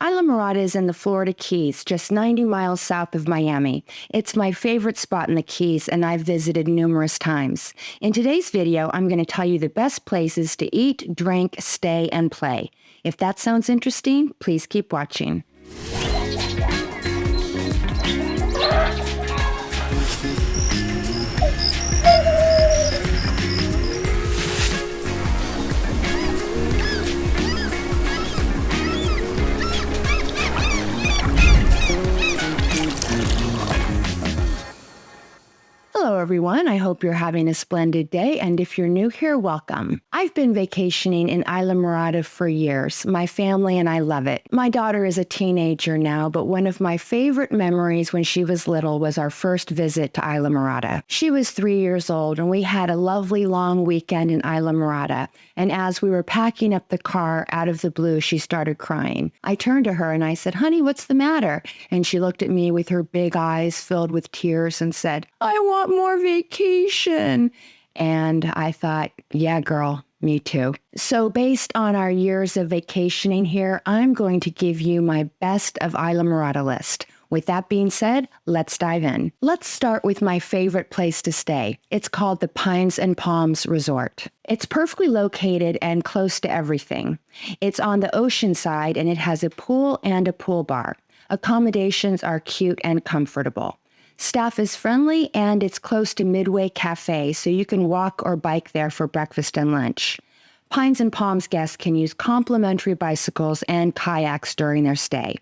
Islamorada is in the Florida Keys, just 90 miles south of Miami. It's my favorite spot in the Keys, and I've visited numerous times. In today's video, I'm going to tell you the best places to eat, drink, stay, and play. If that sounds interesting, please keep watching. Hello everyone, I hope you're having a splendid day, and if you're new here, welcome. I've been vacationing in Islamorada for years. My family and I love it. My daughter is a teenager now, but one of my favorite memories when she was little was our first visit to Islamorada. She was 3 years old and we had a lovely long weekend in Islamorada, and as we were packing up the car, out of the blue, she started crying. I turned to her and I said, "Honey, what's the matter?" And she looked at me with her big eyes filled with tears and said, "I want more vacation." And I thought, yeah, girl, me too. So based on our years of vacationing here, I'm going to give you my best of Islamorada list. With that being said, let's dive in. Let's start with my favorite place to stay. It's called the Pines and Palms Resort. It's perfectly located and close to everything. It's on the ocean side and it has a pool and a pool bar. Accommodations are cute and comfortable. Staff is friendly and it's close to Midway Cafe, so you can walk or bike there for breakfast and lunch. Pines and Palms guests can use complimentary bicycles and kayaks during their stay.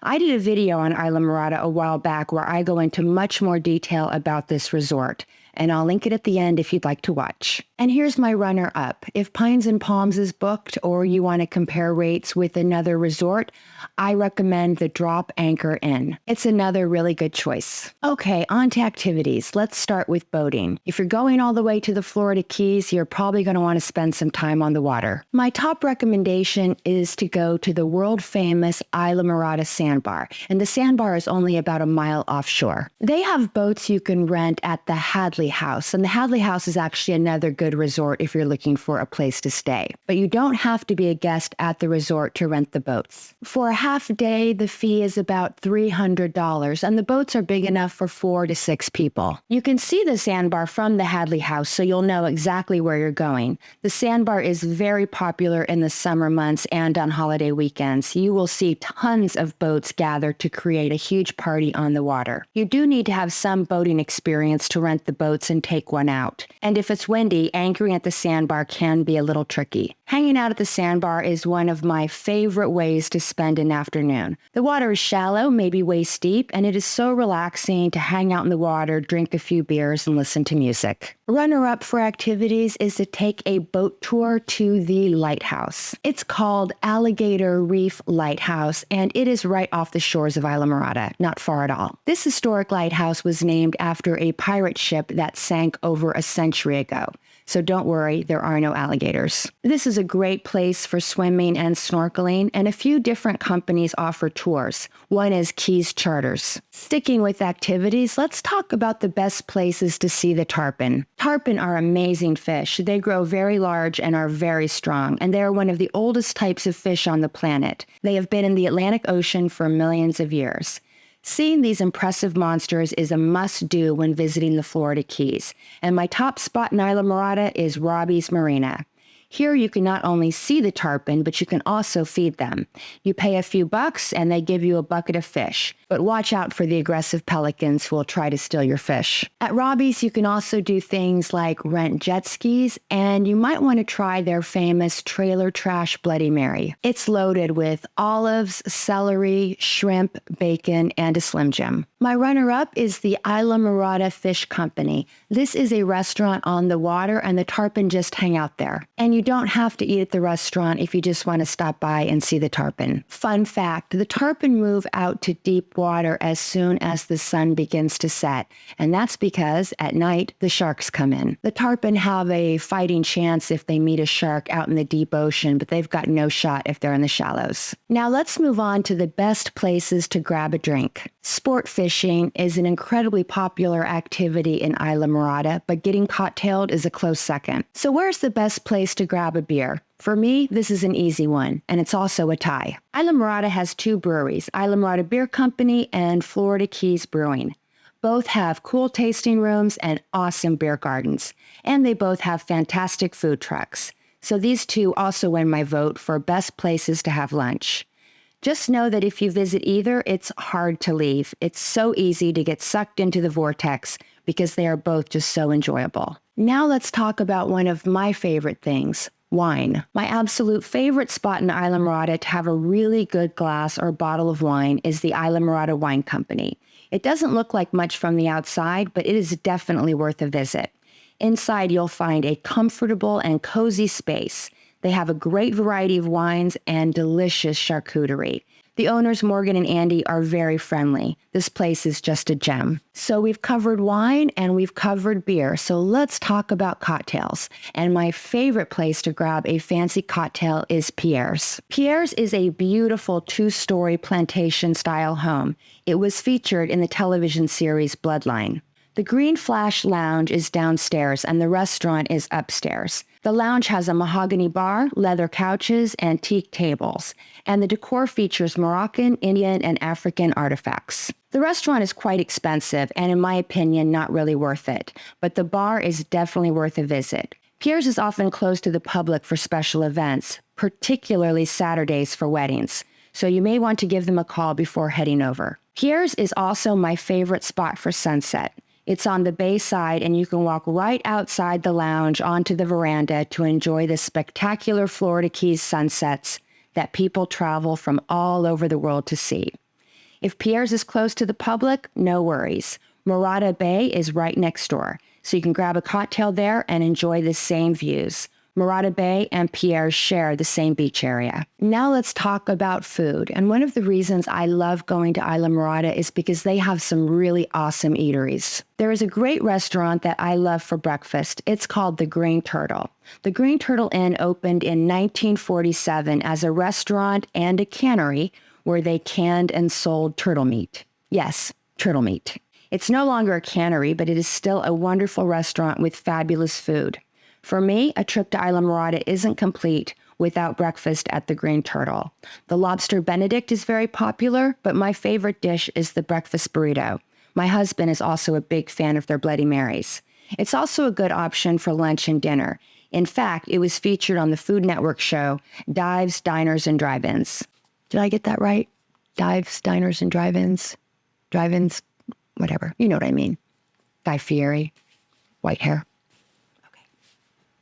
I did a video on Islamorada a while back where I go into much more detail about this resort, and I'll link it at the end if you'd like to watch. And here's my runner-up. If Pines and Palms is booked or you want to compare rates with another resort, I recommend the Drop Anchor Inn. It's another really good choice. Okay, on to activities. Let's start with boating. If you're going all the way to the Florida Keys, you're probably going to want to spend some time on the water. My top recommendation is to go to the world-famous Islamorada Sandbar, and the sandbar is only about a mile offshore. They have boats you can rent at the Hadley House, and the Hadley House is actually another good resort if you're looking for a place to stay. But you don't have to be a guest at the resort to rent the boats. For a half day, the fee is about $300, and the boats are big enough for 4 to 6 people. You can see the sandbar from the Hadley House, so you'll know exactly where you're going. The sandbar is very popular in the summer months and on holiday weekends. You will see tons of boats gather to create a huge party on the water. You do need to have some boating experience to rent the boats and take one out. And if it's windy, anchoring at the sandbar can be a little tricky. Hanging out at the sandbar is one of my favorite ways to spend an afternoon. The water is shallow, maybe waist deep, and it is so relaxing to hang out in the water, drink a few beers, and listen to music. Runner-up for activities is to take a boat tour to the lighthouse. It's called Alligator Reef Lighthouse, and it is right off the shores of Islamorada, not far at all. This historic lighthouse was named after a pirate ship that sank over a century ago. So don't worry, there are no alligators. This is a great place for swimming and snorkeling, and a few different companies offer tours. One is Keys Charters. Sticking with activities, let's talk about the best places to see the tarpon. Tarpon are amazing fish. They grow very large and are very strong, and they are one of the oldest types of fish on the planet. They have been in the Atlantic Ocean for millions of years. Seeing these impressive monsters is a must-do when visiting the Florida Keys, and my top spot in Islamorada is Robbies Marina. Here you can not only see the tarpon, but you can also feed them. You pay a few bucks and they give you a bucket of fish, but watch out for the aggressive pelicans who will try to steal your fish. At Robbies, you can also do things like rent jet skis, and you might want to try their famous Trailer Trash Bloody Mary. It's loaded with olives, celery, shrimp, bacon, and a Slim Jim. My runner-up is the Islamorada Fish Company. This is a restaurant on the water, and the tarpon just hang out there. And you don't have to eat at the restaurant if you just want to stop by and see the tarpon. Fun fact, the tarpon move out to deep water as soon as the sun begins to set, and that's because at night the sharks come in. The tarpon have a fighting chance if they meet a shark out in the deep ocean, but they've got no shot if they're in the shallows. Now let's move on to the best places to grab a drink. Sport fishing is an incredibly popular activity in Islamorada, but getting cocktailed is a close second. So where's the best place to grab a beer? For me, this is an easy one, and it's also a tie. Islamorada has two breweries, Islamorada Beer Company and Florida Keys Brewing. Both have cool tasting rooms and awesome beer gardens, and they both have fantastic food trucks. So these two also win my vote for best places to have lunch. Just know that if you visit either, it's hard to leave. It's so easy to get sucked into the vortex because they are both just so enjoyable. Now let's talk about one of my favorite things, wine. My absolute favorite spot in Islamorada to have a really good glass or bottle of wine is the Islamorada Wine Company. It doesn't look like much from the outside, but it is definitely worth a visit. Inside, you'll find a comfortable and cozy space. They have a great variety of wines and delicious charcuterie. The owners, Morgan and Andy, are very friendly. This place is just a gem. So we've covered wine and we've covered beer. So let's talk about cocktails. And my favorite place to grab a fancy cocktail is Pierre's. Pierre's is a beautiful two-story plantation-style home. It was featured in the television series Bloodline. The Green Flash Lounge is downstairs and the restaurant is upstairs. The lounge has a mahogany bar, leather couches, antique tables, and the decor features Moroccan, Indian, and African artifacts. The restaurant is quite expensive and, in my opinion, not really worth it, but the bar is definitely worth a visit. Pierre's is often closed to the public for special events, particularly Saturdays for weddings, so you may want to give them a call before heading over. Pierre's is also my favorite spot for sunset. It's on the bay side, and you can walk right outside the lounge onto the veranda to enjoy the spectacular Florida Keys sunsets that people travel from all over the world to see. If Pierre's is close to the public, no worries. Morada Bay is right next door, so you can grab a cocktail there and enjoy the same views. Morada Bay and Pierre's share the same beach area. Now let's talk about food. And one of the reasons I love going to Islamorada is because they have some really awesome eateries. There is a great restaurant that I love for breakfast. It's called the Green Turtle. The Green Turtle Inn opened in 1947 as a restaurant and a cannery where they canned and sold turtle meat. Yes, turtle meat. It's no longer a cannery, but it is still a wonderful restaurant with fabulous food. For me, a trip to Islamorada isn't complete without breakfast at the Green Turtle. The Lobster Benedict is very popular, but my favorite dish is the breakfast burrito. My husband is also a big fan of their Bloody Marys. It's also a good option for lunch and dinner. In fact, it was featured on the Food Network show, Dives, Diners, and Drive-Ins. Did I get that right? Dives, Diners, and Drive-Ins? Drive-Ins? Whatever. You know what I mean. Guy Fieri. White hair.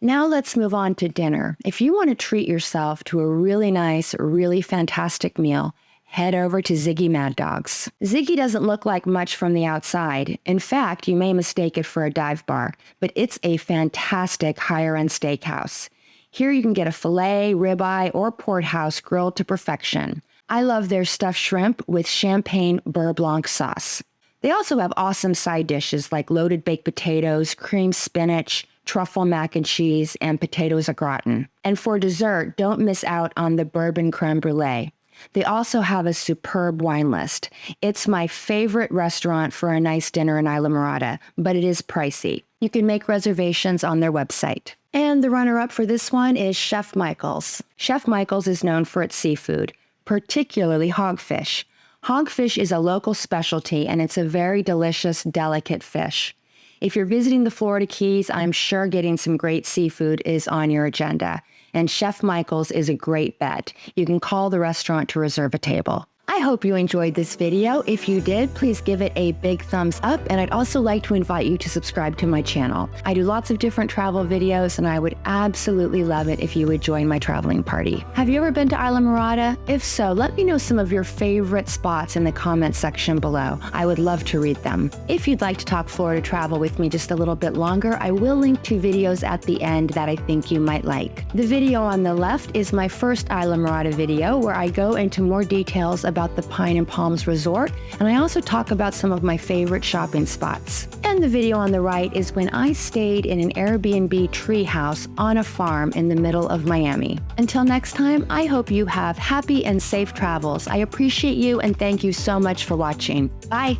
Now let's move on to dinner. If you want to treat yourself to a really nice, really fantastic meal, head over to Ziggy Mad Dogs. Ziggy doesn't look like much from the outside. In fact, you may mistake it for a dive bar, but it's a fantastic higher-end steakhouse. Here you can get a filet, ribeye, or porthouse grilled to perfection. I love their stuffed shrimp with champagne beurre blanc sauce. They also have awesome side dishes like loaded baked potatoes, creamed spinach, truffle mac and cheese, and potatoes au gratin. And for dessert, don't miss out on the bourbon creme brulee. They also have a superb wine list. It's my favorite restaurant for a nice dinner in Islamorada, but it is pricey. You can make reservations on their website. And the runner-up for this one is Chef Michael's. Chef Michael's is known for its seafood, particularly hogfish. Hogfish is a local specialty, and it's a very delicious, delicate fish. If you're visiting the Florida Keys, I'm sure getting some great seafood is on your agenda. And Chef Michael's is a great bet. You can call the restaurant to reserve a table. I hope you enjoyed this video. If you did, please give it a big thumbs up, and I'd also like to invite you to subscribe to my channel. I do lots of different travel videos, and I would absolutely love it if you would join my traveling party. Have you ever been to Islamorada? If so, let me know some of your favorite spots in the comments section below. I would love to read them. If you'd like to talk Florida travel with me just a little bit longer, I will link 2 videos at the end that I think you might like. The video on the left is my first Islamorada video, where I go into more details about the Pine and Palms Resort, and I also talk about some of my favorite shopping spots. And the video on the right is when I stayed in an Airbnb treehouse on a farm in the middle of Miami. Until next time, I hope you have happy and safe travels. I appreciate you and thank you so much for watching. Bye!